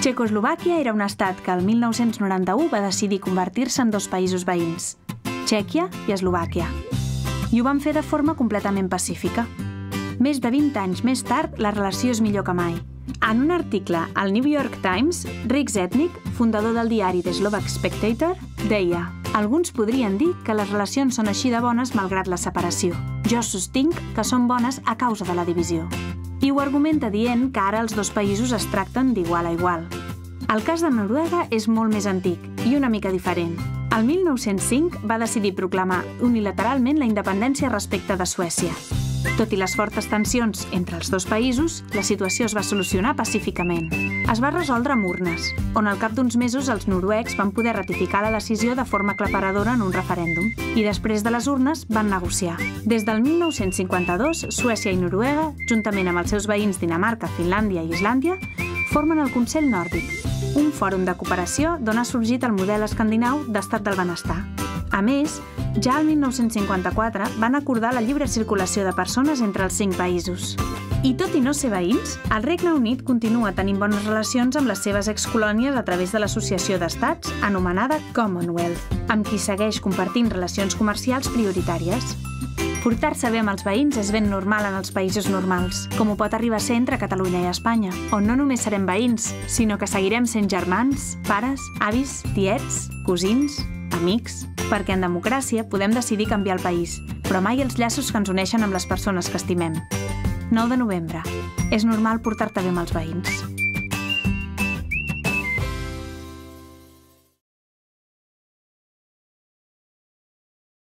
Txecoslovàquia era un estat que el 1991 va decidir convertir-se en dos països veïns, Txèquia i Eslovàquia. I ho van fer de forma completament pacífica. Més de 20 anys més tard, la relació és millor que mai. En un article al New York Times, Rick Zetnik, fundador del diari The Slovak Spectator, deia: «Alguns podrien dir que les relacions són així de bones malgrat la separació. Jo sostinc que són bones a causa de la divisió». I ho argumenta dient que ara els dos països es tracten d'igual a igual. El cas de Noruega és molt més antic i una mica diferent. El 1905 va decidir proclamar unilateralment la independència respecte de Suècia. Tot i les fortes tensions entre els dos països, la situació es va solucionar pacíficament. Es va resoldre amb urnes, on al cap d'uns mesos els noruecs van poder ratificar la decisió de forma aclaparadora en un referèndum, i després de les urnes van negociar. Des del 1952, Suècia i Noruega, juntament amb els seus veïns Dinamarca, Finlàndia i Islàndia, formen el Consell Nòrdic, un fòrum de cooperació d'on ha sorgit el model escandinau d'estat del benestar. A més, ja el 1954 van acordar la lliure circulació de persones entre els 5 països. I tot i no ser veïns, el Regne Unit continua tenint bones relacions amb les seves excolònies a través de l'Associació d'Estats, anomenada Commonwealth, amb qui segueix compartint relacions comercials prioritàries. Portar-se bé amb els veïns és ben normal en els països normals, com ho pot arribar a ser entre Catalunya i Espanya, on no només serem veïns, sinó que seguirem sent germans, pares, avis, tiets, cosins, amics, perquè en democràcia podem decidir canviar el país, però mai els llaços que ens uneixen amb les persones que estimem. 9 de novembre. És normal portar-te bé amb els veïns.